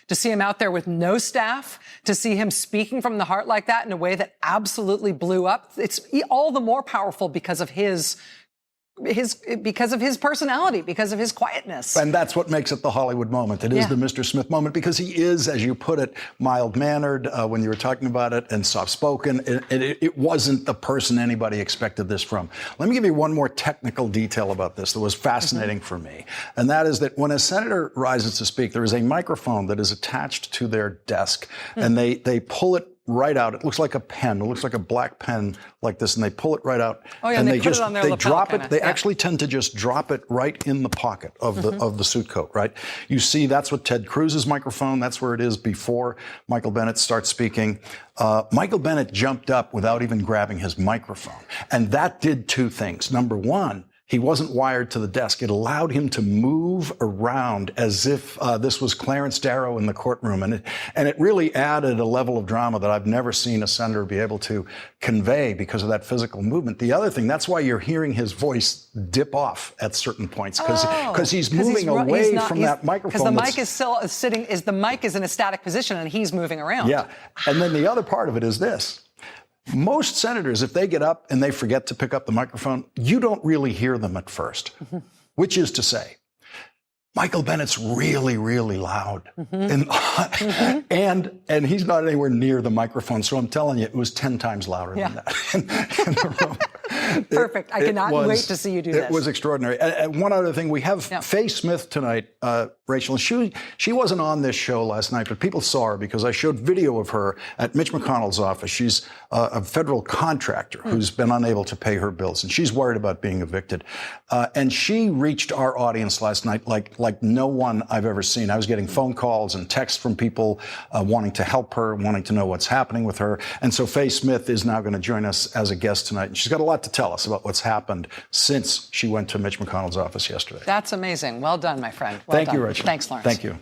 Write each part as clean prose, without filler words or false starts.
to see him out there with no staff, to see him speaking from the heart like that in a way that absolutely blew up. It's all the more powerful because of his personality, because of his quietness. And that's what makes it the Hollywood moment. It is the Mr. Smith moment because he is, as you put it, mild-mannered when you were talking about it and soft-spoken. It wasn't the person anybody expected this from. Let me give you one more technical detail about this that was fascinating for me. And that is that when a senator rises to speak, there is a microphone that is attached to their desk. And they pull it right out. It looks like a pen. It looks like a black pen like this, and they pull it right out. Oh, yeah, and they put it on their lapel, drop it. kinda. They actually tend to just drop it right in the pocket of the suit coat, right? You see, that's what Ted Cruz's microphone, that's where it is before Michael Bennet starts speaking. Michael Bennet jumped up without even grabbing his microphone. And that did two things. Number one, he wasn't wired to the desk. It allowed him to move around as if this was Clarence Darrow in the courtroom. And it really added a level of drama that I've never seen a senator be able to convey because of that physical movement. The other thing, that's why you're hearing his voice dip off at certain points, because he's moving away from that microphone. Because the mic is still sitting, the mic is in a static position and he's moving around. Yeah. And then the other part of it is this. Most senators, if they get up and they forget to pick up the microphone, you don't really hear them at first, which is to say, Michael Bennett's really, really loud. And he's not anywhere near the microphone. So I'm telling you, it was 10 times louder than that in the room. Perfect. I cannot wait to see you do this. It was extraordinary. And one other thing, we have Faye Smith tonight, Rachel. She wasn't on this show last night, but people saw her because I showed video of her at Mitch McConnell's office. She's a federal contractor who's been unable to pay her bills, and she's worried about being evicted. And she reached our audience last night like no one I've ever seen. I was getting phone calls and texts from people wanting to help her, wanting to know what's happening with her. And so Faye Smith is now going to join us as a guest tonight. And she's got a lot to tell us about what's happened since she went to Mitch McConnell's office yesterday. That's amazing. Well done, my friend. Well Thank done. you, Rachel. Thanks, Lawrence. Thank you.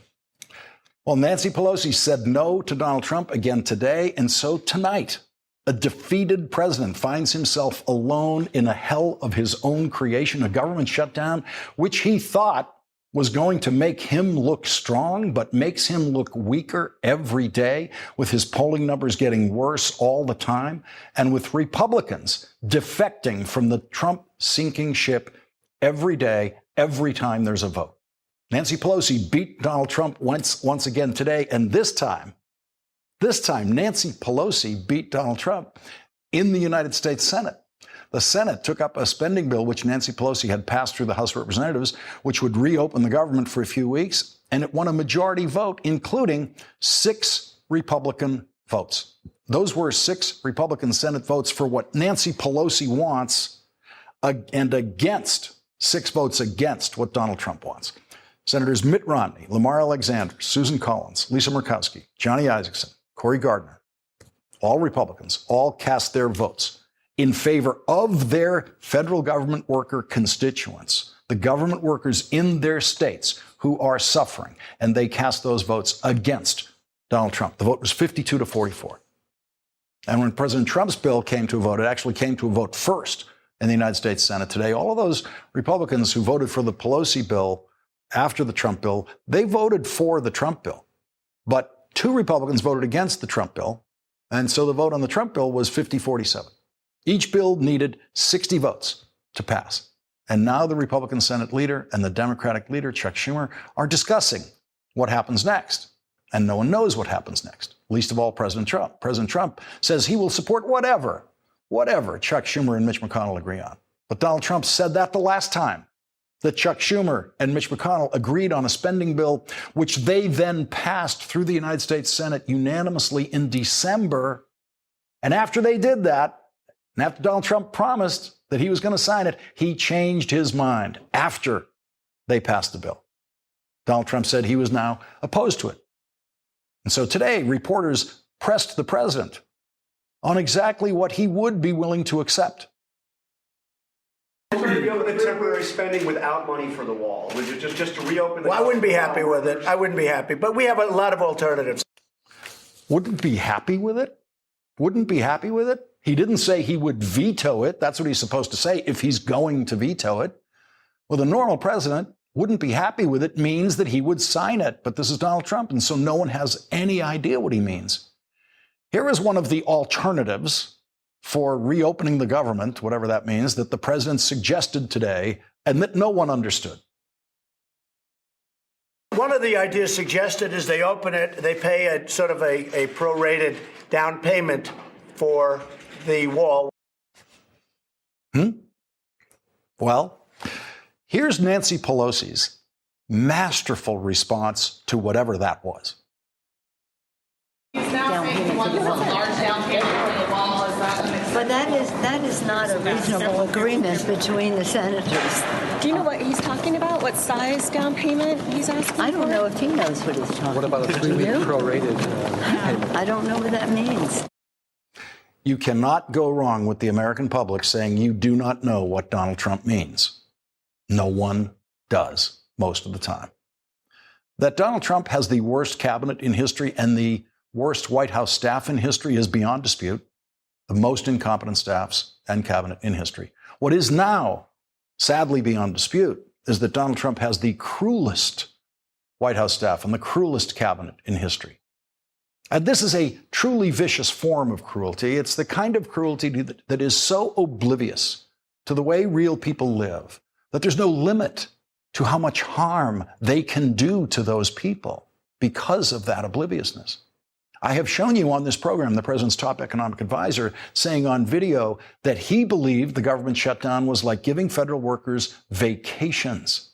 Well, Nancy Pelosi said no to Donald Trump again today, and so tonight, a defeated president finds himself alone in a hell of his own creation, a government shutdown, which he thought was going to make him look strong, but makes him look weaker every day, with his polling numbers getting worse all the time, and with Republicans defecting from the Trump sinking ship every day, every time there's a vote. Nancy Pelosi beat Donald Trump once again today, and this time Nancy Pelosi beat Donald Trump in the United States Senate. The Senate took up a spending bill, which Nancy Pelosi had passed through the House of Representatives, which would reopen the government for a few weeks, and it won a majority vote, including 6 Republican votes. Those were 6 Republican Senate votes for what Nancy Pelosi wants, and against 6 votes against what Donald Trump wants. Senators Mitt Romney, Lamar Alexander, Susan Collins, Lisa Murkowski, Johnny Isakson, Cory Gardner, all Republicans, all cast their votes in favor of their federal government worker constituents, the government workers in their states who are suffering, and they cast those votes against Donald Trump. The vote was 52 to 44. And when President Trump's bill came to a vote, it actually came to a vote first in the United States Senate today. All of those Republicans who voted for the Pelosi bill after the Trump bill, they voted for the Trump bill. But 2 Republicans voted against the Trump bill, and so the vote on the Trump bill was 50-47. Each bill needed 60 votes to pass. And now the Republican Senate leader and the Democratic leader, Chuck Schumer, are discussing what happens next. And no one knows what happens next, least of all President Trump. President Trump says he will support whatever Chuck Schumer and Mitch McConnell agree on. But Donald Trump said that the last time that Chuck Schumer and Mitch McConnell agreed on a spending bill, which they then passed through the United States Senate unanimously in December. And after they did that, and after Donald Trump promised that he was going to sign it, he changed his mind after they passed the bill. Donald Trump said he was now opposed to it. And so today, reporters pressed the president on exactly what he would be willing to accept. To reopen the temporary spending without money for the wall, would you just to reopen the... Well, I wouldn't be happy with it. I wouldn't be happy. But we have a lot of alternatives. Wouldn't be happy with it? Wouldn't be happy with it? He didn't say he would veto it. That's what he's supposed to say if he's going to veto it. Well, the normal president wouldn't be happy with it means that he would sign it. But this is Donald Trump, and so no one has any idea what he means. Here is one of the alternatives for reopening the government, whatever that means, that the president suggested today and that no one understood. One of the ideas suggested is they open it, they pay a sort of a prorated down payment for the wall. Well, here's Nancy Pelosi's masterful response to whatever that was. He's now saying he wants a large down payment for the wall. Is that an acceptable? But that is not a reasonable agreement between the senators. Do you know what he's talking about? What size down payment he's asking I don't for? know if he knows what he's talking about. What about a 3-week prorated payment? I don't know what that means. You cannot go wrong with the American public saying you do not know what Donald Trump means. No one does most of the time. That Donald Trump has the worst cabinet in history and the worst White House staff in history is beyond dispute. The most incompetent staffs and cabinet in history. What is now sadly beyond dispute is that Donald Trump has the cruelest White House staff and the cruelest cabinet in history. And this is a truly vicious form of cruelty. It's the kind of cruelty that is so oblivious to the way real people live that there's no limit to how much harm they can do to those people because of that obliviousness. I have shown you on this program the president's top economic advisor saying on video that he believed the government shutdown was like giving federal workers vacations.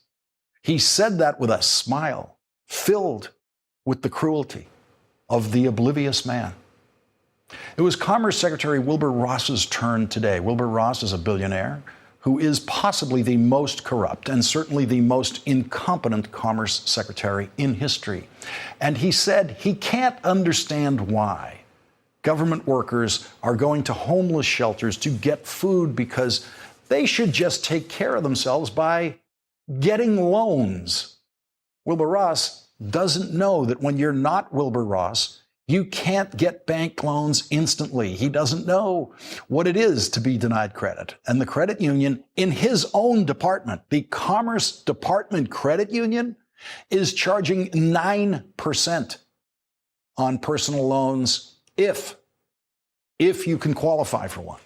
He said that with a smile filled with the cruelty of the oblivious man. It was Commerce Secretary Wilbur Ross's turn today. Wilbur Ross is a billionaire who is possibly the most corrupt and certainly the most incompetent Commerce Secretary in history. And he said he can't understand why government workers are going to homeless shelters to get food because they should just take care of themselves by getting loans. Wilbur Ross doesn't know that when you're not Wilbur Ross, you can't get bank loans instantly. He doesn't know what it is to be denied credit. And the credit union in his own department, the Commerce Department Credit Union, is charging 9% on personal loans if you can qualify for one.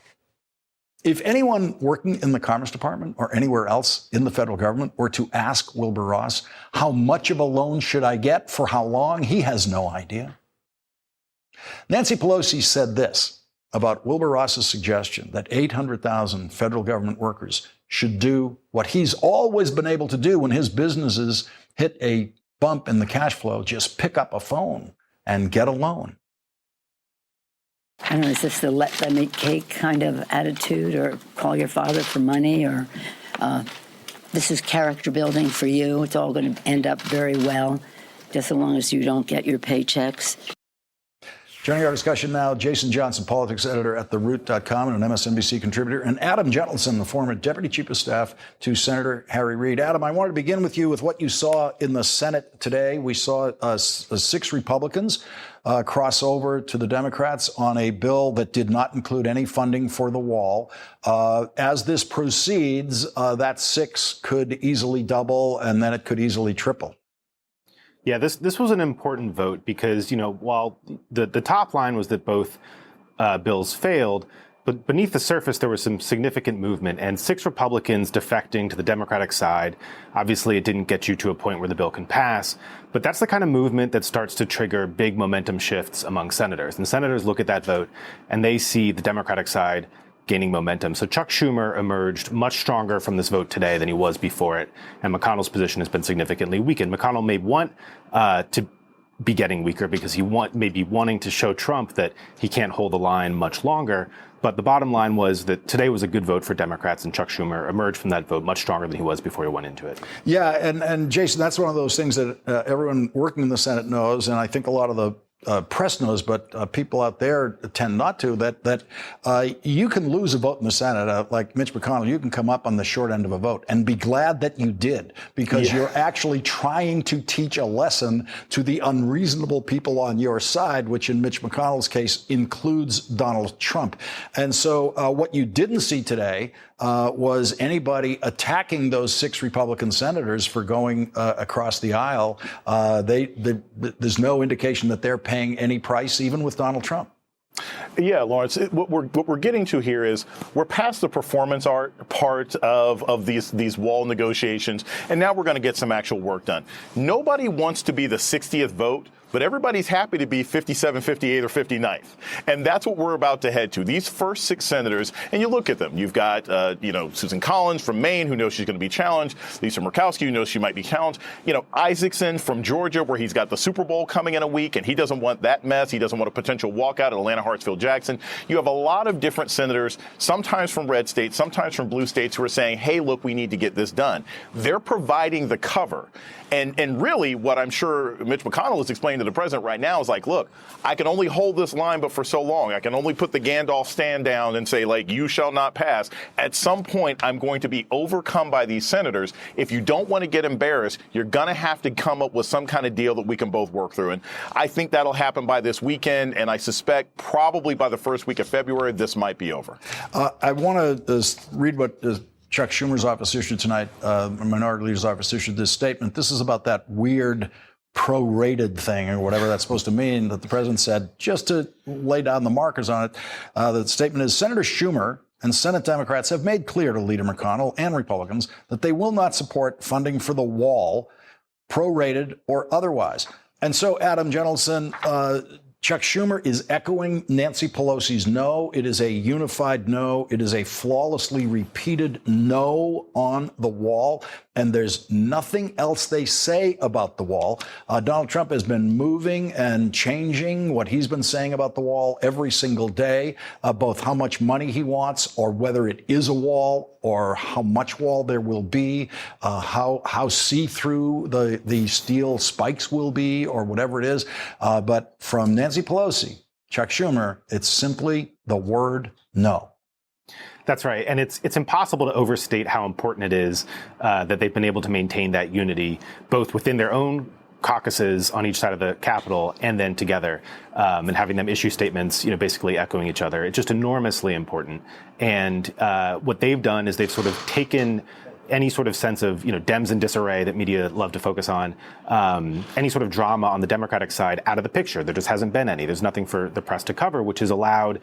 If anyone working in the Commerce Department or anywhere else in the federal government were to ask Wilbur Ross, how much of a loan should I get for how long? He has no idea. Nancy Pelosi said this about Wilbur Ross's suggestion that 800,000 federal government workers should do what he's always been able to do when his businesses hit a bump in the cash flow, just pick up a phone and get a loan. I don't know, is this the let them eat cake kind of attitude, or call your father for money, or this is character building for you? It's all going to end up very well, just as long as you don't get your paychecks. Joining our discussion now, Jason Johnson, politics editor at TheRoot.com and an MSNBC contributor, and Adam Gentleson, the former deputy chief of staff to Senator Harry Reid. Adam, I wanted to begin with you with what you saw in the Senate today. We saw 6 Republicans cross over to the Democrats on a bill that did not include any funding for the wall. As this proceeds, that 6 could easily double, and then it could easily triple. Yeah, this was an important vote because, while the top line was that both bills failed, but beneath the surface, there was some significant movement, and 6 Republicans defecting to the Democratic side. Obviously, it didn't get you to a point where the bill can pass, but that's the kind of movement that starts to trigger big momentum shifts among senators. And senators look at that vote, and they see the Democratic side gaining momentum. So Chuck Schumer emerged much stronger from this vote today than he was before it, and McConnell's position has been significantly weakened. McConnell may want to be getting weaker because he may be wanting to show Trump that he can't hold the line much longer. But the bottom line was that today was a good vote for Democrats, and Chuck Schumer emerged from that vote much stronger than he was before he went into it. Yeah, and Jason, that's one of those things that everyone working in the Senate knows, and I think a lot of the press knows, but people out there tend not to, that you can lose a vote in the Senate. Like Mitch McConnell, you can come up on the short end of a vote and be glad that you did, because you're actually trying to teach a lesson to the unreasonable people on your side, which in Mitch McConnell's case includes Donald Trump. And so what you didn't see today was anybody attacking those 6 Republican senators for going across the aisle. There's no indication that they're paying any price, even with Donald Trump. Yeah, Lawrence, what we're getting to here is we're past the performance art part of these wall negotiations, and now we're going to get some actual work done. Nobody wants to be the 60th vote, but everybody's happy to be 57, 58, or 59th. And that's what we're about to head to. These first 6 senators, and you look at them. You've got, Susan Collins from Maine, who knows she's going to be challenged. Lisa Murkowski, who knows she might be challenged. Isaacson from Georgia, where he's got the Super Bowl coming in a week, and he doesn't want that mess. He doesn't want a potential walkout at Atlanta, Hartsfield, Jackson. You have a lot of different senators, sometimes from red states, sometimes from blue states, who are saying, hey, look, we need to get this done. They're providing the cover. And really what I'm sure Mitch McConnell is explaining to the president right now is like, look, I can only hold this line but for so long. I can only put the Gandalf stand down and say, like, you shall not pass. At some point, I'm going to be overcome by these senators. If you don't want to get embarrassed, you're going to have to come up with some kind of deal that we can both work through. And I think that'll happen by this weekend. And I suspect probably by the first week of February, this might be over. I want to read what Chuck Schumer's office issued tonight, Minority Leader's office issued this statement. This is about that weird prorated thing or whatever that's supposed to mean that the president said, just to lay down the markers on it. The statement is, Senator Schumer and Senate Democrats have made clear to Leader McConnell and Republicans that they will not support funding for the wall, prorated or otherwise. And so, Adam Gentleson, Chuck Schumer is echoing Nancy Pelosi's no. It is a unified no. It is a flawlessly repeated no on the wall. And there's nothing else they say about the wall. Donald Trump has been moving and changing what he's been saying about the wall every single day, both how much money he wants or whether it is a wall or how much wall there will be, how see-through the steel spikes will be or whatever it is. But from Nancy Pelosi, Chuck Schumer, it's simply the word no. That's right. And it's impossible to overstate how important it is that they've been able to maintain that unity, both within their own caucuses on each side of the Capitol and then together, and having them issue statements, basically echoing each other. It's just enormously important. And what they've done is they've sort of taken any sort of sense of, Dems in disarray that media love to focus on, any sort of drama on the Democratic side out of the picture. There just hasn't been any. There's nothing for the press to cover, which has allowed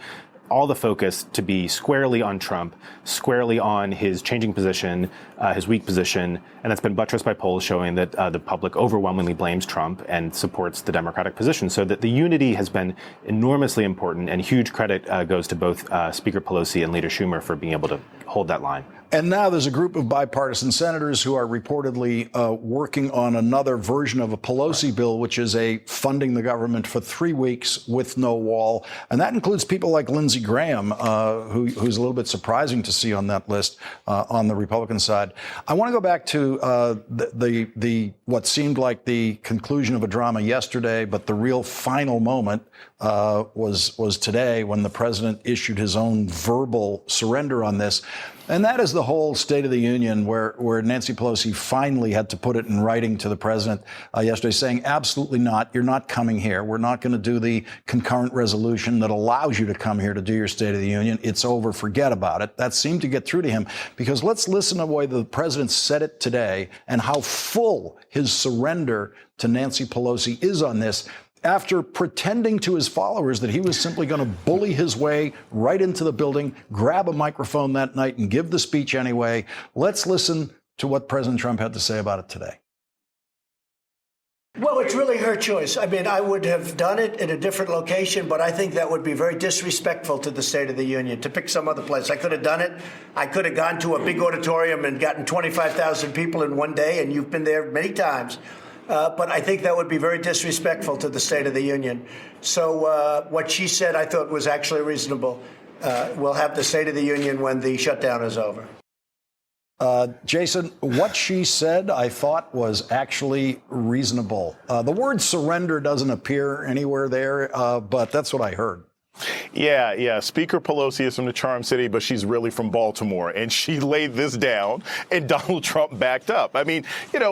all the focus to be squarely on Trump, squarely on his changing position, his weak position, and that's been buttressed by polls showing that the public overwhelmingly blames Trump and supports the Democratic position. So that the unity has been enormously important, and huge credit goes to both Speaker Pelosi and Leader Schumer for being able to hold that line. And now there's a group of bipartisan senators who are reportedly working on another version of a Pelosi bill, which is a funding the government for 3 weeks with no wall. And that includes people like Lindsey Graham, who's a little bit surprising to see on that list on the Republican side. I want to go back to the what seemed like the conclusion of a drama yesterday, but the real final moment was today when the president issued his own verbal surrender on this. And that is the whole State of the Union where Nancy Pelosi finally had to put it in writing to the president yesterday saying, absolutely not. You're not coming here. We're not going to do the concurrent resolution that allows you to come here to do your State of the Union. It's over. Forget about it. That seemed to get through to him because let's listen to the way the president said it today and how full his surrender to Nancy Pelosi is on this, after pretending to his followers that he was simply going to bully his way right into the building, grab a microphone that night and give the speech anyway. Let's listen to what President Trump had to say about it today. Well, it's really her choice. I mean, I would have done it in a different location, but I think that would be very disrespectful to the State of the Union to pick some other place. I could have done it. I could have gone to a big auditorium and gotten 25,000 people in one day, and you've been there many times. But I think that would be very disrespectful to the State of the Union. So what she said, I thought, was actually reasonable. We'll have the State of the Union when the shutdown is over. Jason, what she said, I thought, was actually reasonable. The word surrender doesn't appear anywhere there, but that's what I heard. Yeah. Speaker Pelosi is from the Charm City, but she's really from Baltimore. And she laid this down, and Donald Trump backed up. I mean,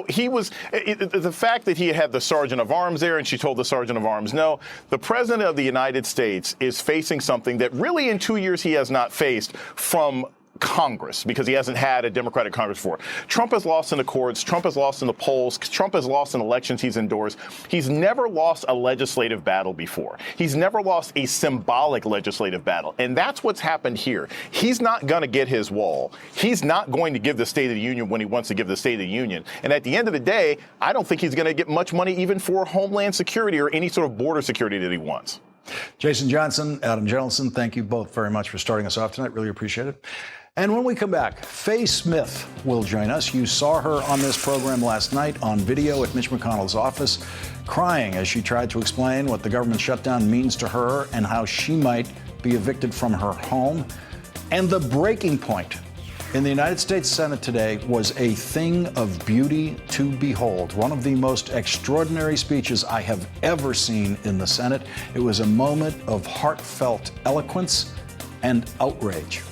he was the fact that he had the Sergeant of Arms there and she told the Sergeant of Arms no. The President of the United States is facing something that really in 2 years he has not faced from Congress because he hasn't had a Democratic Congress before. Trump has lost in the courts. Trump has lost in the polls. Trump has lost in elections he's endorsed. He's never lost a legislative battle before. He's never lost a symbolic legislative battle. And that's what's happened here. He's not going to get his wall. He's not going to give the State of the Union when he wants to give the State of the Union. And at the end of the day, I don't think he's going to get much money even for Homeland Security or any sort of border security that he wants. Jason Johnson, Adam Jellison, thank you both very much for starting us off tonight. Really appreciate it. And when we come back, Faye Smith will join us. You saw her on this program last night on video at Mitch McConnell's office, crying as she tried to explain what the government shutdown means to her and how she might be evicted from her home. And the breaking point in the United States Senate today was a thing of beauty to behold. One of the most extraordinary speeches I have ever seen in the Senate. It was a moment of heartfelt eloquence and outrage.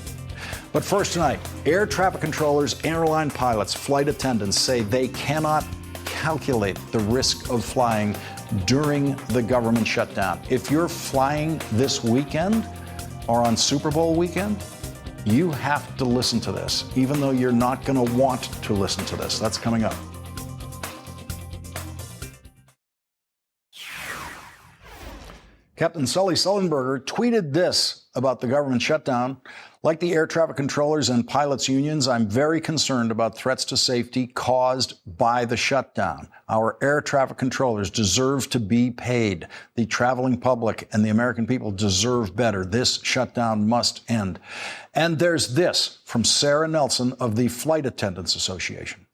But first tonight, air traffic controllers, airline pilots, flight attendants say they cannot calculate the risk of flying during the government shutdown. If you're flying this weekend or on Super Bowl weekend, you have to listen to this, even though you're not going to want to listen to this. That's coming up. Captain Sully Sullenberger tweeted this about the government shutdown. Like the air traffic controllers and pilots unions, I'm very concerned about threats to safety caused by the shutdown. Our air traffic controllers deserve to be paid. The traveling public and the American people deserve better. This shutdown must end. And there's this from Sarah Nelson of the Flight Attendants Association.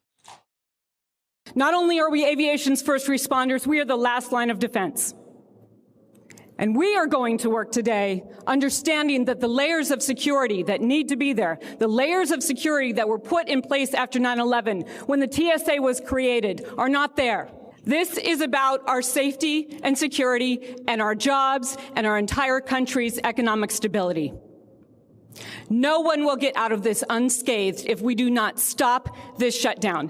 Not only are we aviation's first responders, we are the last line of defense. And we are going to work today understanding that the layers of security that need to be there, the layers of security that were put in place after 9/11 when the TSA was created, are not there. This is about our safety and security and our jobs and our entire country's economic stability. No one will get out of this unscathed if we do not stop this shutdown.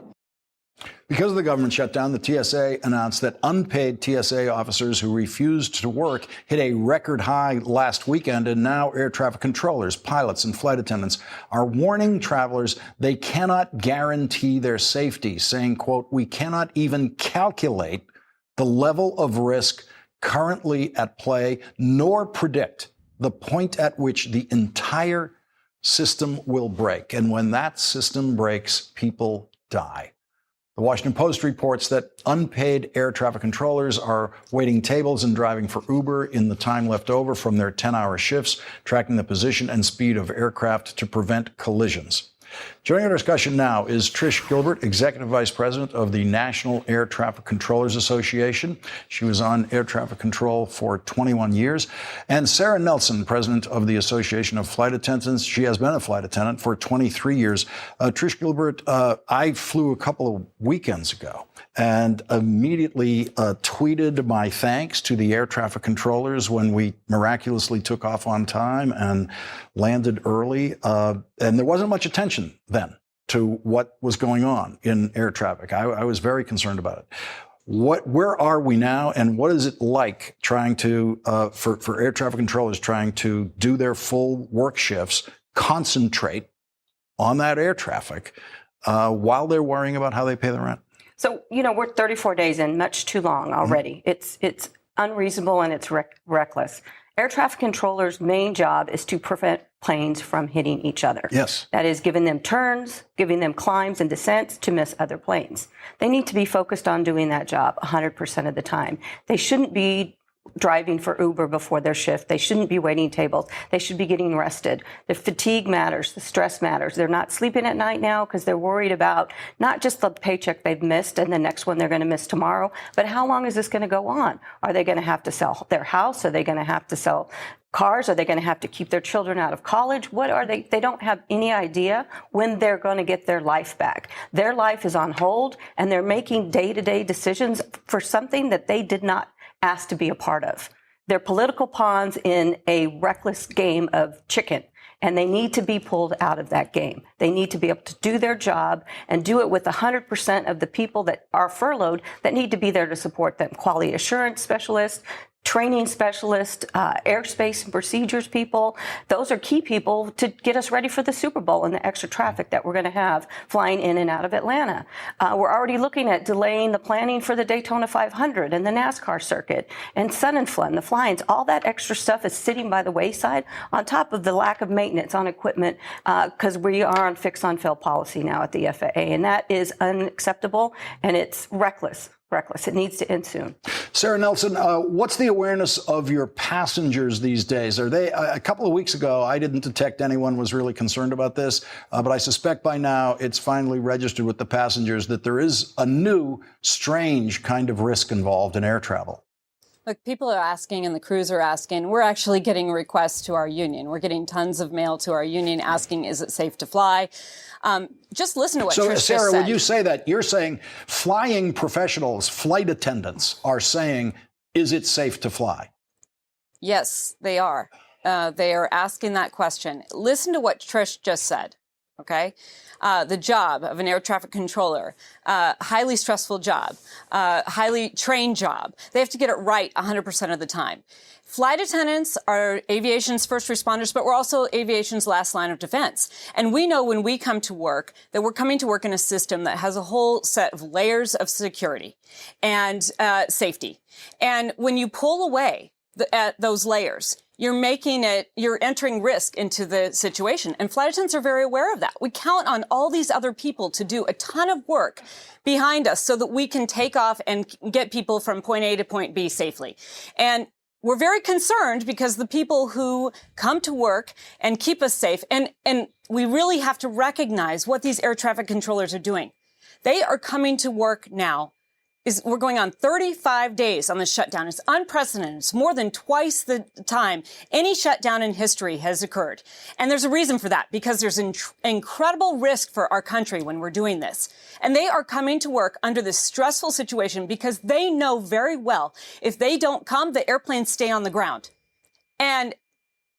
Because of the government shutdown, the TSA announced that unpaid TSA officers who refused to work hit a record high last weekend, and now air traffic controllers, pilots, and flight attendants are warning travelers they cannot guarantee their safety, saying, quote, "We cannot even calculate the level of risk currently at play, nor predict the point at which the entire system will break. And when that system breaks, people die." The Washington Post reports that unpaid air traffic controllers are waiting tables and driving for Uber in the time left over from their 10-hour shifts, tracking the position and speed of aircraft to prevent collisions. Joining our discussion now is Trish Gilbert, Executive Vice President of the National Air Traffic Controllers Association. She was on air traffic control for 21 years. And Sarah Nelson, President of the Association of Flight Attendants. She has been a flight attendant for 23 years. Trish Gilbert, I flew a couple of weekends ago and immediately tweeted my thanks to the air traffic controllers when we miraculously took off on time and landed early. And there wasn't much attention then to what was going on in air traffic. I was very concerned about it. Where are we now, and what is it like trying to, for air traffic controllers trying to do their full work shifts, concentrate on that air traffic while they're worrying about how they pay the rent? So, we're 34 days in, much too long already. Mm-hmm. It's unreasonable and it's reckless. Air traffic controllers' main job is to prevent planes from hitting each other. Yes. That is giving them turns, giving them climbs and descents to miss other planes. They need to be focused on doing that job 100% of the time. They shouldn't be driving for Uber before their shift. They shouldn't be waiting tables. They should be getting rested. The fatigue matters. The stress matters. They're not sleeping at night now because they're worried about not just the paycheck they've missed and the next one they're going to miss tomorrow, but how long is this going to go on? Are they going to have to sell their house? Are they going to have to sell cars? Are they going to have to keep their children out of college? What are they? They don't have any idea when they're going to get their life back. Their life is on hold, and they're making day-to-day decisions for something that they did not asked to be a part of. They're political pawns in a reckless game of chicken, and they need to be pulled out of that game. They need to be able to do their job and do it with 100% of the people that are furloughed that need to be there to support them. Quality assurance specialists, training specialists, airspace and procedures people. Those are key people to get us ready for the Super Bowl and the extra traffic that we're going to have flying in and out of Atlanta. We're already looking at delaying the planning for the Daytona 500 and the NASCAR circuit and Sun and Flood and the fly-ins. All that extra stuff is sitting by the wayside on top of the lack of maintenance on equipment because we are on fix-on-fail policy now at the FAA, and that is unacceptable, and it's reckless. It needs to end soon. Sarah Nelson, what's the awareness of your passengers these days? Are they a couple of weeks ago? I didn't detect anyone was really concerned about this, but I suspect by now it's finally registered with the passengers that there is a new, strange kind of risk involved in air travel. Look, people are asking and the crews are asking. We're actually getting requests to our union. We're getting tons of mail to our union asking, is it safe to fly? Just listen to what Trish just said. Sarah, when you say that, you're saying flying professionals, flight attendants are saying, is it safe to fly? Yes, they are. They are asking that question. Listen to what Trish just said, okay? The job of an air traffic controller, highly stressful job, highly trained job. They have to get it right 100% of the time. Flight attendants are aviation's first responders, but we're also aviation's last line of defense. And we know when we come to work that we're coming to work in a system that has a whole set of layers of security and safety. And when you pull away those layers, you're entering risk into the situation. And flight attendants are very aware of that. We count on all these other people to do a ton of work behind us so that we can take off and get people from point A to point B safely. And we're very concerned because the people who come to work and keep us safe, and we really have to recognize what these air traffic controllers are doing. They are coming to work now. We're going on 35 days on the shutdown. It's unprecedented. It's more than twice the time any shutdown in history has occurred. And there's a reason for that, because there's incredible risk for our country when we're doing this. And they are coming to work under this stressful situation because they know very well if they don't come, the airplanes stay on the ground. And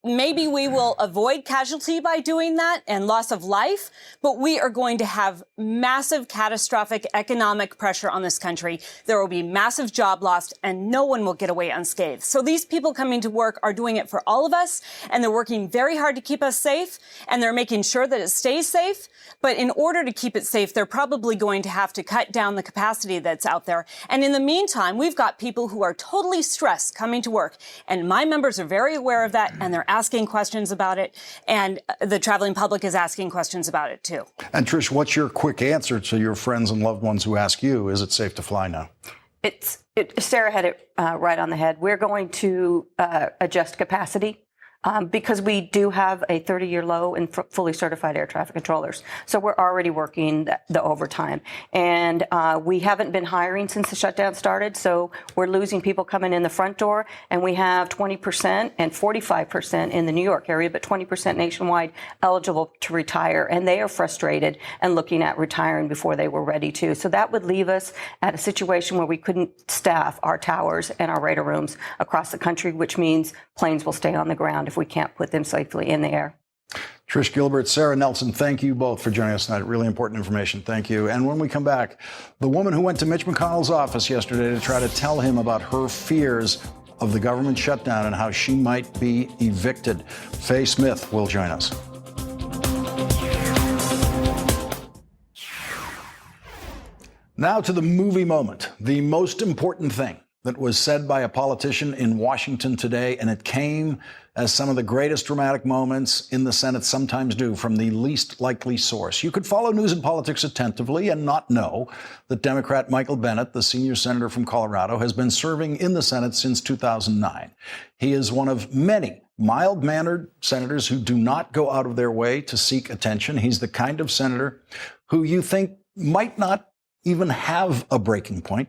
maybe we will avoid casualty by doing that and loss of life, but we are going to have massive catastrophic economic pressure on this country. There will be massive job loss and no one will get away unscathed. So these people coming to work are doing it for all of us, and they're working very hard to keep us safe, and they're making sure that it stays safe. But in order to keep it safe, they're probably going to have to cut down the capacity that's out there. And in the meantime, we've got people who are totally stressed coming to work. And my members are very aware of that, and they're asking questions about it. And the traveling public is asking questions about it, too. And Trish, what's your quick answer to your friends and loved ones who ask you, is it safe to fly now? Sarah had it right on the head. We're going to adjust capacity. Because we do have a 30-year low in fully certified air traffic controllers. So we're already working the overtime. And we haven't been hiring since the shutdown started, so we're losing people coming in the front door. And we have 20% and 45% in the New York area, but 20% nationwide eligible to retire. And they are frustrated and looking at retiring before they were ready to. So that would leave us at a situation where we couldn't staff our towers and our radar rooms across the country, which means planes will stay on the ground if we can't put them safely in the air. Trish Gilbert, Sarah Nelson, thank you both for joining us tonight. Really important information. Thank you. And when we come back, the woman who went to Mitch McConnell's office yesterday to try to tell him about her fears of the government shutdown and how she might be evicted. Faye Smith will join us. Now to the movie moment, the most important thing that was said by a politician in Washington today, and it came as some of the greatest dramatic moments in the Senate sometimes do, from the least likely source. You could follow news and politics attentively and not know that Democrat Michael Bennet, the senior senator from Colorado, has been serving in the Senate since 2009. He is one of many mild-mannered senators who do not go out of their way to seek attention. He's the kind of senator who you think might not even have a breaking point.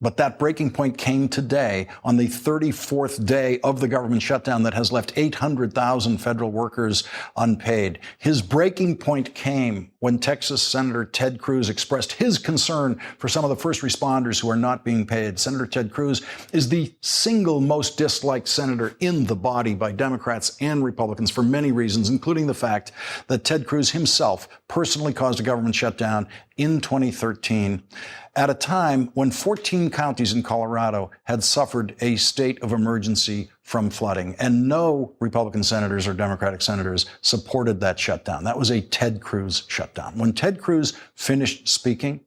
But that breaking point came today on the 34th day of the government shutdown that has left 800,000 federal workers unpaid. His breaking point came when Texas Senator Ted Cruz expressed his concern for some of the first responders who are not being paid. Senator Ted Cruz is the single most disliked senator in the body by Democrats and Republicans for many reasons, including the fact that Ted Cruz himself personally caused a government shutdown in 2013 at a time when 14 counties in Colorado had suffered a state of emergency from flooding, and no Republican senators or Democratic senators supported that shutdown. That was a Ted Cruz shutdown. When Ted Cruz finished speaking,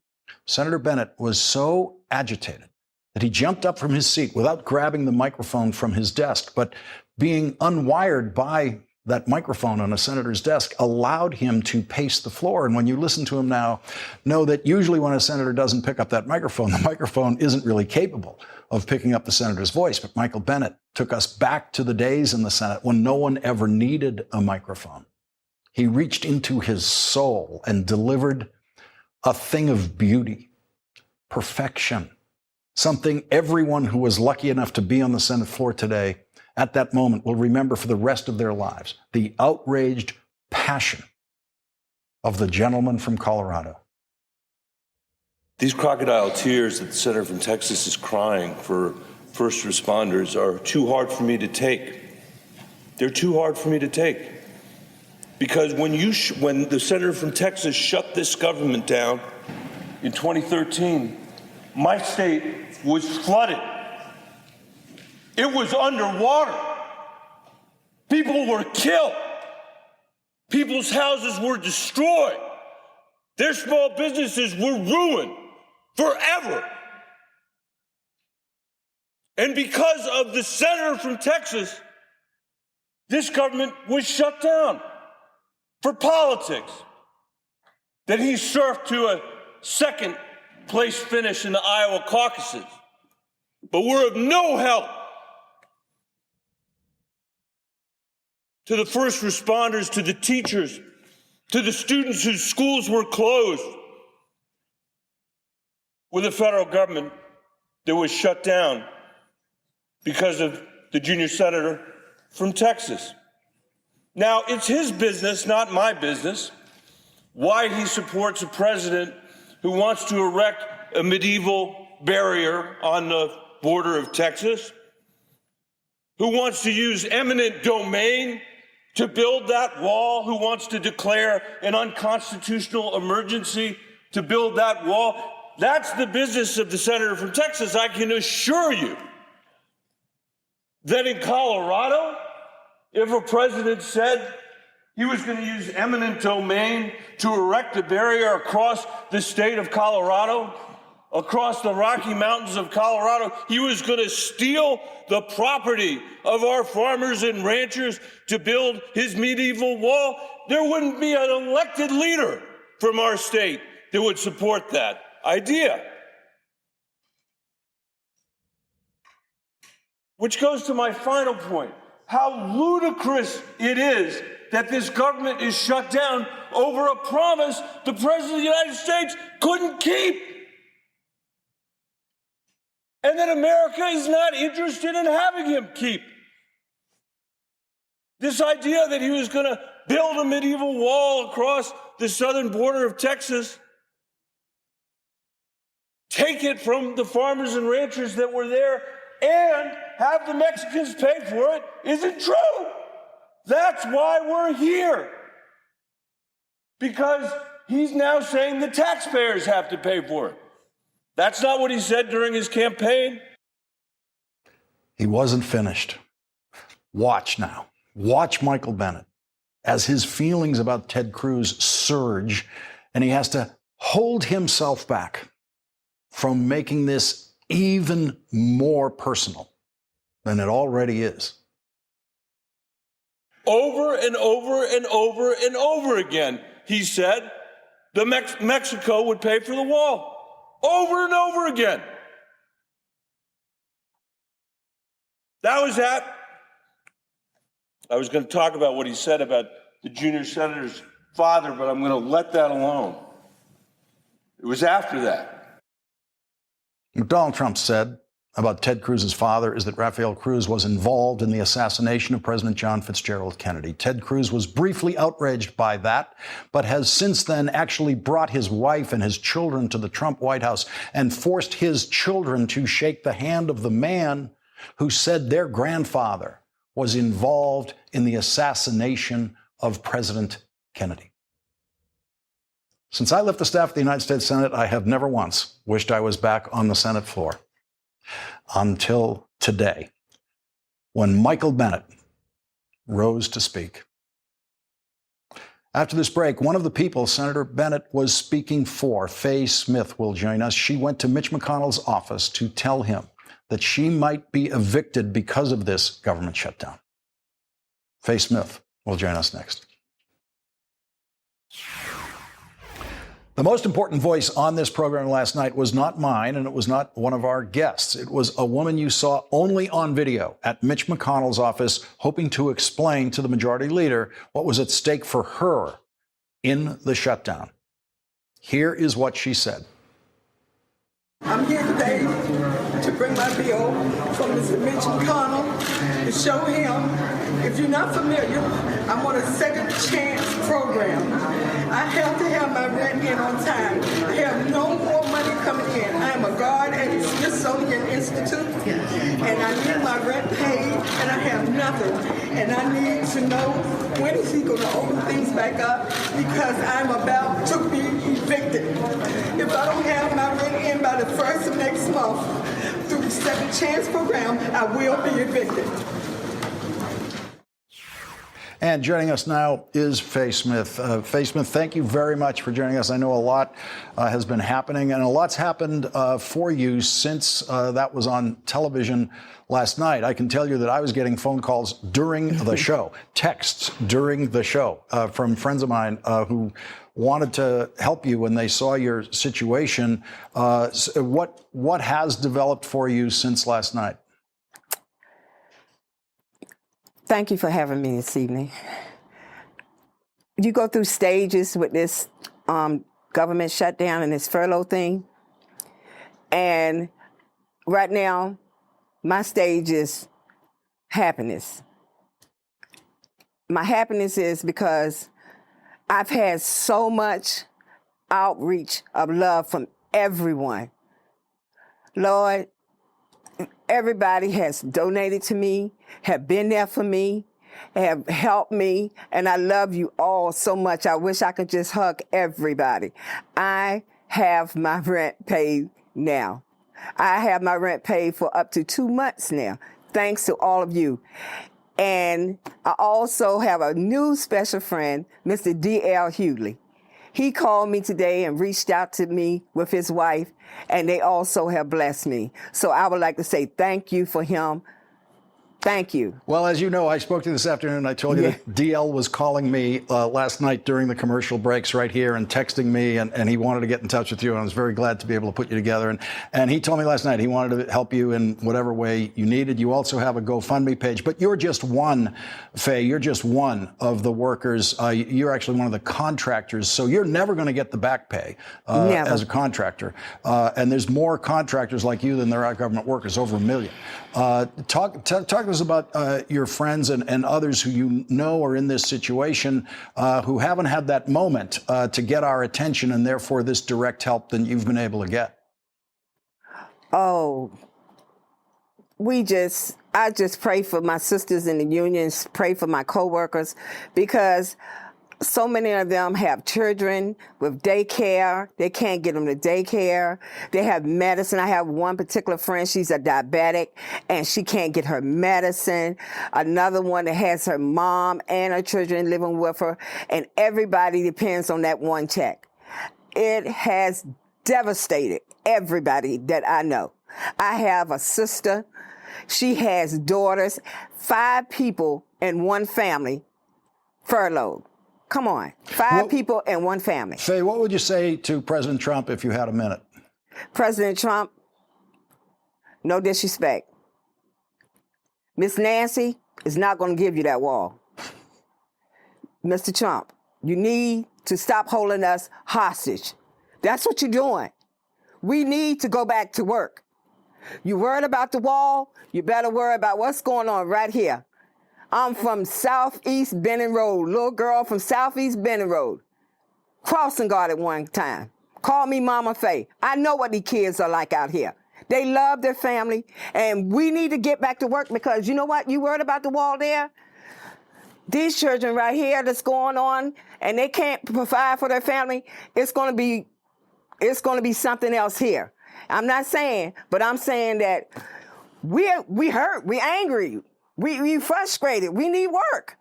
Senator Bennett was so agitated that he jumped up from his seat without grabbing the microphone from his desk, but being unwired by that microphone on a senator's desk allowed him to pace the floor. And when you listen to him now, know that usually when a senator doesn't pick up that microphone, the microphone isn't really capable of picking up the senator's voice. But Michael Bennett took us back to the days in the Senate when no one ever needed a microphone. He reached into his soul and delivered a thing of beauty, perfection, something everyone who was lucky enough to be on the Senate floor today at that moment will remember for the rest of their lives, the outraged passion of the gentleman from Colorado. These crocodile tears that the senator from Texas is crying for first responders are too hard for me to take. They're too hard for me to take. Because when the senator from Texas shut this government down in 2013, my state was flooded. It was underwater. People were killed. People's houses were destroyed. Their small businesses were ruined forever. And because of the senator from Texas, this government was shut down for politics. Then he surfed to a second place finish in the Iowa caucuses. But we're of no help to the first responders, to the teachers, to the students whose schools were closed, with a federal government that was shut down because of the junior senator from Texas. Now, it's his business, not my business, why he supports a president who wants to erect a medieval barrier on the border of Texas, who wants to use eminent domain to build that wall, who wants to declare an unconstitutional emergency to build that wall. That's the business of the senator from Texas. I can assure you that in Colorado, if a president said he was going to use eminent domain to erect a barrier across the state of Colorado, across the Rocky Mountains of Colorado, he was going to steal the property of our farmers and ranchers to build his medieval wall, there wouldn't be an elected leader from our state that would support that idea. Which goes to my final point, how ludicrous it is that this government is shut down over a promise the President of the United States couldn't keep. And that America is not interested in having him keep. This idea that he was going to build a medieval wall across the southern border of Texas, take it from the farmers and ranchers that were there, and have the Mexicans pay for it, isn't true. That's why we're here. Because he's now saying the taxpayers have to pay for it. That's not what he said during his campaign. He wasn't finished. Watch now. Watch Michael Bennett as his feelings about Ted Cruz surge, and he has to hold himself back from making this even more personal than it already is. Over and over and over and over again, he said Mexico would pay for the wall. Over and over again. That was that. I was going to talk about what he said about the junior senator's father, but I'm going to let that alone. It was after that. What Donald Trump said about Ted Cruz's father is that Rafael Cruz was involved in the assassination of President John Fitzgerald Kennedy. Ted Cruz was briefly outraged by that, but has since then actually brought his wife and his children to the Trump White House and forced his children to shake the hand of the man who said their grandfather was involved in the assassination of President Kennedy. Since I left the staff of the United States Senate, I have never once wished I was back on the Senate floor. Until today, when Michael Bennet rose to speak. After this break, one of the people Senator Bennet was speaking for, Faye Smith, will join us. She went to Mitch McConnell's office to tell him that she might be evicted because of this government shutdown. Faye Smith will join us next. The most important voice on this program last night was not mine, and it was not one of our guests. It was a woman you saw only on video at Mitch McConnell's office, hoping to explain to the majority leader what was at stake for her in the shutdown. Here is what she said. I'm here today to bring my bill from Mr. Mitch McConnell to show him, if you're not familiar, I'm on a second chance program. I have to have my rent in on time. I have no more money coming in. I am a guard at the Smithsonian Institute, and I need my rent paid, and I have nothing. And I need to know when is he going to open things back up, because I'm about to be evicted. If I don't have my rent in by the first of next month through the second chance program, I will be evicted. And joining us now is Faye Smith. Faye Smith, thank you very much for joining us. I know a lot has been happening, and a lot's happened for you since that was on television last night. I can tell you that I was getting phone calls during the show, texts during the show from friends of mine who wanted to help you when they saw your situation. What has developed for you since last night? Thank you for having me this evening. You go through stages with this government shutdown and this furlough thing. And right now, my stage is happiness. My happiness is because I've had so much outreach of love from everyone. Lord, everybody has donated to me, have been there for me, have helped me, and I love you all so much. I wish I could just hug everybody. I have my rent paid now. I have my rent paid for up to 2 months now, thanks to all of you. And I also have a new special friend, Mr. D.L. Hughley. He called me today and reached out to me with his wife, and they also have blessed me. So I would like to say thank you for him. Thank you. Well, as you know, I spoke to you this afternoon. I told you that DL was calling me last night during the commercial breaks right here and texting me, and he wanted to get in touch with you. And I was very glad to be able to put you together. And he told me last night he wanted to help you in whatever way you needed. You also have a GoFundMe page, but you're just one, Faye. You're just one of the workers. You're actually one of the contractors, so you're never going to get the back pay as a contractor. And there's more contractors like you than there are government workers, over 1 million. Talk to us about your friends and others who you know are in this situation who haven't had that moment to get our attention and therefore this direct help that you've been able to get. Oh, I just pray for my sisters in the unions, pray for my coworkers, because so many of them have children with daycare. They can't get them to daycare. They have medicine. I have one particular friend, she's a diabetic, and she can't get her medicine. Another one that has her mom and her children living with her, and everybody depends on that one check. It has devastated everybody that I know. I have a sister. She has daughters, 5 people in one family furloughed. Come on, 5 people in one family. Faye, what would you say to President Trump if you had a minute? President Trump, no disrespect. Miss Nancy is not going to give you that wall. Mr. Trump, you need to stop holding us hostage. That's what you're doing. We need to go back to work. You worried about the wall? You better worry about what's going on right here. I'm from Southeast Benning Road, little girl from Southeast Benning Road. Crossing guard at one time. Call me Mama Faye. I know what these kids are like out here. They love their family, and we need to get back to work because you know what? You worried about the wall there? these children right here that's going on, and they can't provide for their family, it's going to be something else here. I'm not saying, but I'm saying that we hurt, we angry, we frustrated, we need work.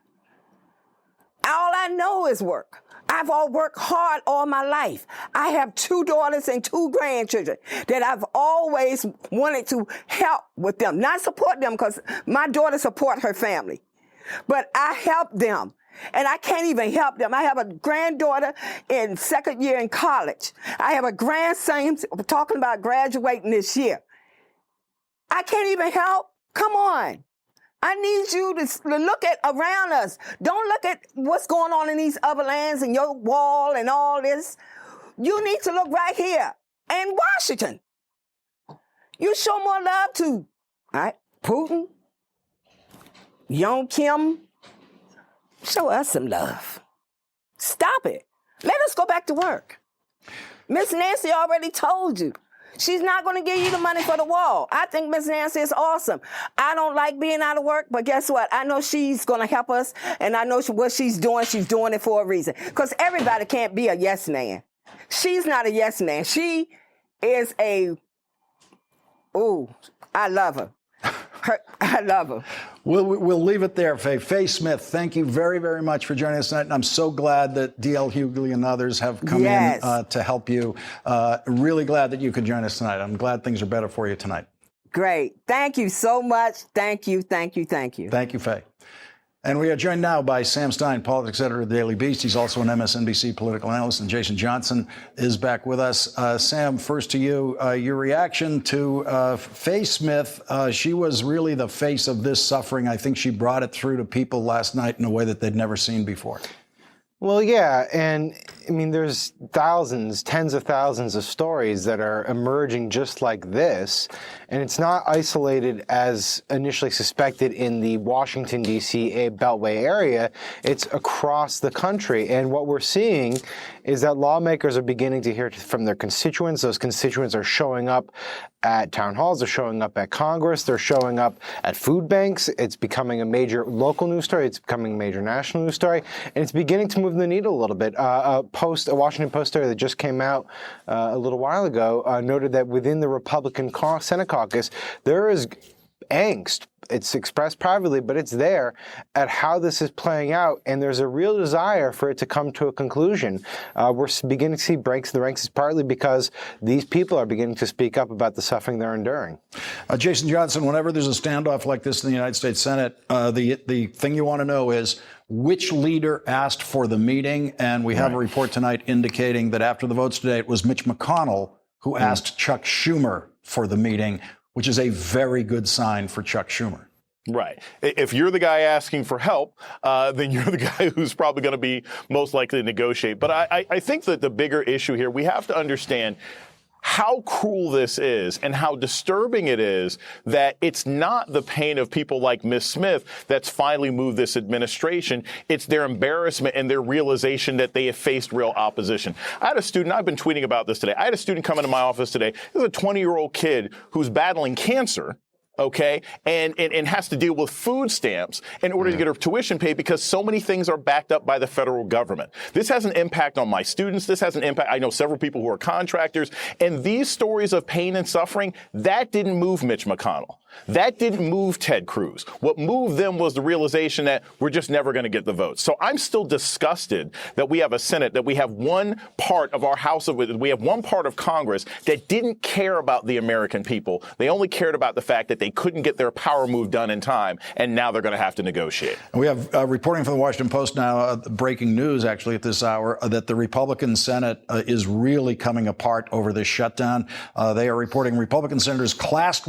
All I know is work. I've all worked hard all my life. I have 2 daughters and 2 grandchildren that I've always wanted to help with them, not support them because my daughter support her family, but I help them. And I can't even help them. I have a granddaughter in 2nd year in college. I have a grandson talking about graduating this year. I can't even help. Come on. I need you to look at around us. Don't look at what's going on in these other lands and your wall and all this. You need to look right here in Washington. You show more love to, all right, Putin, Young Kim. Show us some love. Stop it. Let us go back to work. Miss Nancy already told you. She's not going to give you the money for the wall. I think Miss Nancy is awesome. I don't like being out of work, but guess what? I know she's going to help us, and I know what she's doing it for a reason. Because everybody can't be a yes man. She's not a yes man. She is I love her. I love her. We'll leave it there, Faye. Faye Smith, thank you very, very much for joining us tonight. And I'm so glad that D.L. Hughley and others have come in to help you. Really glad that you could join us tonight. I'm glad things are better for you tonight. Great. Thank you so much. Thank you, thank you, thank you. Thank you, Faye. And we are joined now by Sam Stein, politics editor of the Daily Beast. He's also an MSNBC political analyst, and Jason Johnson is back with us. Sam, first to you, your reaction to Faye Smith. She was really the face of this suffering. I think she brought it through to people last night in a way that they'd never seen before. Well, yeah, and I mean, there's thousands, tens of thousands of stories that are emerging just like this, and it's not isolated as initially suspected in the Washington, D.C. Beltway area. It's across the country, and what we're seeing is that lawmakers are beginning to hear from their constituents. Those constituents are showing up at town halls, they're showing up at Congress, they're showing up at food banks. It's becoming a major local news story, it's becoming a major national news story, and it's beginning to move the needle a little bit. A Washington Post story that just came out a little while ago noted that within the Republican Senate caucus, there is angst. It's expressed privately, but it's there at how this is playing out, and there's a real desire for it to come to a conclusion. We're beginning to see breaks in the ranks, partly because these people are beginning to speak up about the suffering they're enduring. Jason Johnson, whenever there's a standoff like this in the United States Senate, the thing you want to know is which leader asked for the meeting, and we have a report tonight indicating that after the votes today, it was Mitch McConnell who asked Chuck Schumer for the meeting, which is a very good sign for Chuck Schumer. Right. If you're the guy asking for help, then you're the guy who's probably going to be most likely to negotiate. But I think that the bigger issue here, we have to understand how cruel this is and how disturbing it is that it's not the pain of people like Ms. Smith that's finally moved this administration. It's their embarrassment and their realization that they have faced real opposition. I had a student, I've been tweeting about this today. I had a student come into my office today. This is a 20-year-old kid who's battling cancer. Okay, and has to deal with food stamps in order to get her tuition paid because so many things are backed up by the federal government. This has an impact on my students. This has an impact. I know several people who are contractors. And these stories of pain and suffering, that didn't move Mitch McConnell. That didn't move Ted Cruz. What moved them was the realization that we're just never going to get the votes. So I'm still disgusted that we have a Senate, that we have one part of our House, we have one part of Congress that didn't care about the American people. They only cared about the fact that they couldn't get their power move done in time, and now they're going to have to negotiate. We have reporting from the Washington Post now, breaking news actually at this hour, that the Republican Senate is really coming apart over this shutdown. They are reporting Republican senators clashed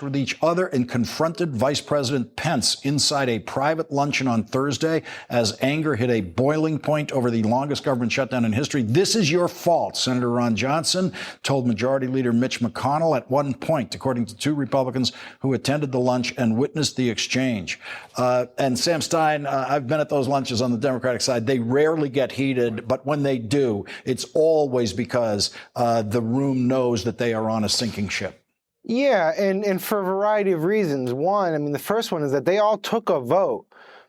with each other and confronted Vice President Pence inside a private luncheon on Thursday as anger hit a boiling point over the longest government shutdown in history. This is your fault, Senator Ron Johnson told Majority Leader Mitch McConnell at one point, according to 2 Republicans who attended the lunch and witnessed the exchange. And Sam Stein, I've been at those lunches on the Democratic side. They rarely get heated, but when they do, it's always because the room knows that they are on a sinking ship. Yeah, and for a variety of reasons. One, I mean, the first one is that they all took a vote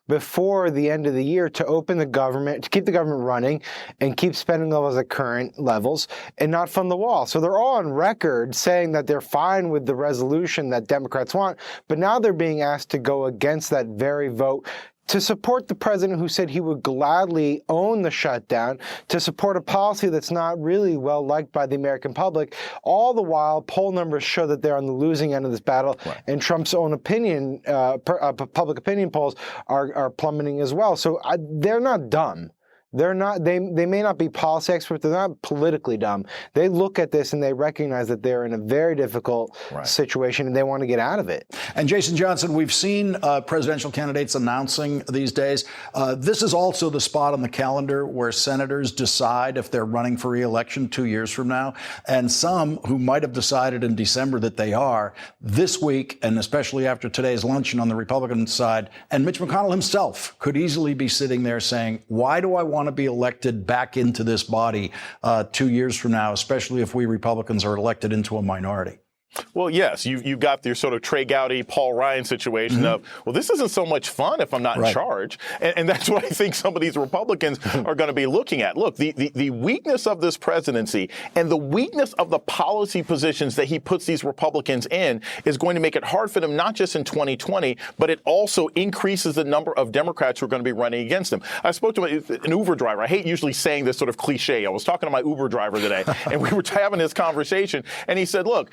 before the end of the year to open the government, to keep the government running and keep spending levels at current levels and not fund the wall. So they're all on record saying that they're fine with the resolution that Democrats want, but now they're being asked to go against that very vote to support the president who said he would gladly own the shutdown, to support a policy that's not really well liked by the American public. All the while, poll numbers show that they're on the losing end of this battle, and Trump's own opinion, public opinion polls are plummeting as well. So they're not dumb. They're not. They may not be policy experts. They're not politically dumb. They look at this and they recognize that they're in a very difficult situation and they want to get out of it. And Jason Johnson, we've seen presidential candidates announcing these days. This is also the spot on the calendar where senators decide if they're running for re-election 2 years from now. And some who might have decided in December that they are this week, and especially after today's luncheon on the Republican side, and Mitch McConnell himself could easily be sitting there saying, why do I want to be elected back into this body 2 years from now, especially if we Republicans are elected into a minority? Well, yes, you've got your sort of Trey Gowdy, Paul Ryan situation of, well, this isn't so much fun if I'm not in charge. And that's what I think some of these Republicans are going to be looking at. Look, the weakness of this presidency and the weakness of the policy positions that he puts these Republicans in is going to make it hard for them, not just in 2020, but it also increases the number of Democrats who are going to be running against them. I spoke to an Uber driver. I hate usually saying this sort of cliche. I was talking to my Uber driver today, and we were having this conversation, and he said, look,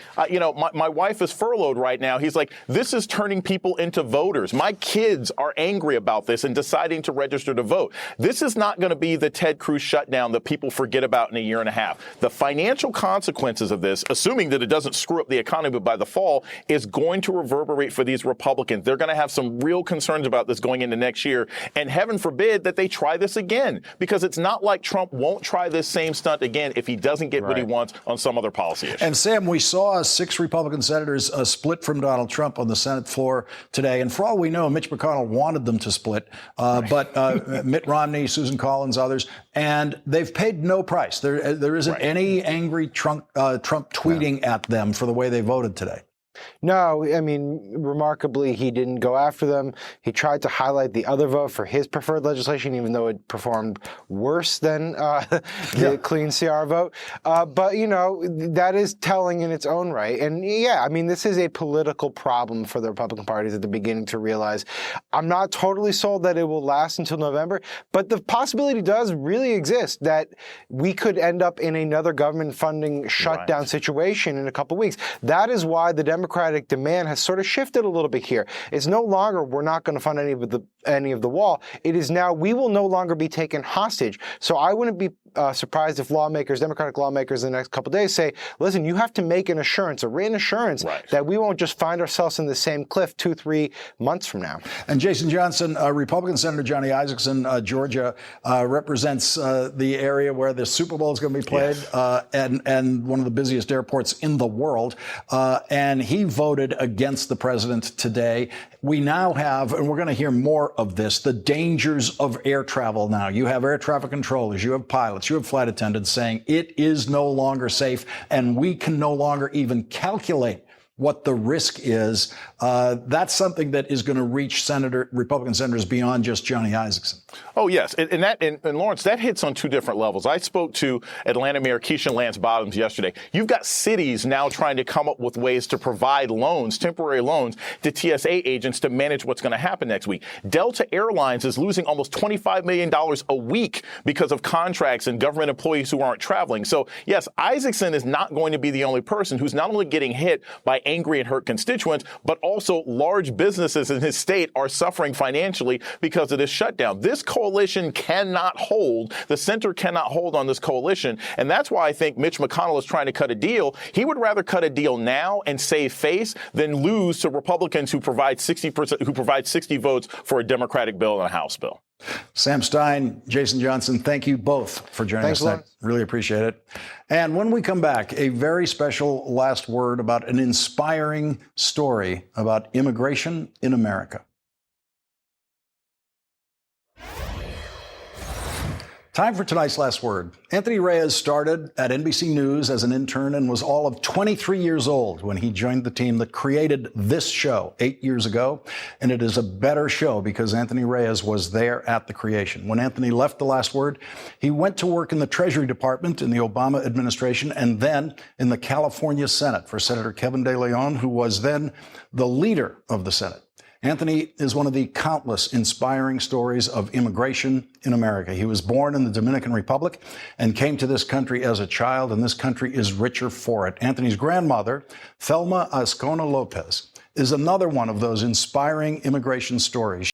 my wife is furloughed right now. He's like, this is turning people into voters. My kids are angry about this and deciding to register to vote. This is not going to be the Ted Cruz shutdown that people forget about in a year and a half. The financial consequences of this, assuming that it doesn't screw up the economy by the fall, is going to reverberate for these Republicans. They're going to have some real concerns about this going into next year. And heaven forbid that they try this again, because it's not like Trump won't try this same stunt again if he doesn't get what he wants on some other policy issue. And Sam, we saw 6 Republican senators split from Donald Trump on the Senate floor today. And for all we know, Mitch McConnell wanted them to split, but Mitt Romney, Susan Collins, others, and they've paid no price. There isn't any angry Trump tweeting at them for the way they voted today. No, I mean, remarkably, he didn't go after them. He tried to highlight the other vote for his preferred legislation, even though it performed worse than the clean CR vote. But, you know, that is telling in its own right. And, yeah, I mean, this is a political problem for the Republican Party that they're beginning to realize. I'm not totally sold that it will last until November, but the possibility does really exist that we could end up in another government funding shutdown situation in a couple of weeks. That is why the Democratic demand has sort of shifted a little bit here. It's no longer we're not going to fund any of the wall. It is now we will no longer be taken hostage. So I wouldn't be surprised if Democratic lawmakers in the next couple of days say, listen, you have to make an assurance, a written assurance that we won't just find ourselves in the same cliff 2-3 months from now. And Jason Johnson, Republican Senator Johnny Isakson, Georgia, represents the area where the Super Bowl is going to be played and one of the busiest airports in the world. And he voted against the president today. We now have, and we're going to hear more of this, the dangers of air travel now. You have air traffic controllers, you have pilots, you have flight attendants saying it is no longer safe, and we can no longer even calculate what the risk is. That's something that is going to reach Republican senators beyond just Johnny Isakson. Oh, yes. And Lawrence, that hits on 2 different levels. I spoke to Atlanta Mayor Keisha Lance Bottoms yesterday. You've got cities now trying to come up with ways to provide loans, temporary loans, to TSA agents to manage what's going to happen next week. Delta Airlines is losing almost $25 million a week because of contracts and government employees who aren't traveling. So, yes, Isakson is not going to be the only person who's not only getting hit by angry and hurt constituents, but also large businesses in his state are suffering financially because of this shutdown. This coalition cannot hold. The center cannot hold on this coalition. And that's why I think Mitch McConnell is trying to cut a deal. He would rather cut a deal now and save face than lose to Republicans who provide 60 votes for a Democratic bill and a House bill. Sam Stein, Jason Johnson, thank you both for joining us tonight. Really appreciate it. And when we come back, a very special last word about an inspiring story about immigration in America. Time for tonight's last word. Anthony Reyes started at NBC News as an intern and was all of 23 years old when he joined the team that created this show 8 years ago. And it is a better show because Anthony Reyes was there at the creation. When Anthony left The Last Word, he went to work in the Treasury Department in the Obama administration and then in the California Senate for Senator Kevin De Leon, who was then the leader of the Senate. Anthony is one of the countless inspiring stories of immigration in America. He was born in the Dominican Republic and came to this country as a child, and this country is richer for it. Anthony's grandmother, Thelma Ascona Lopez, is another one of those inspiring immigration stories.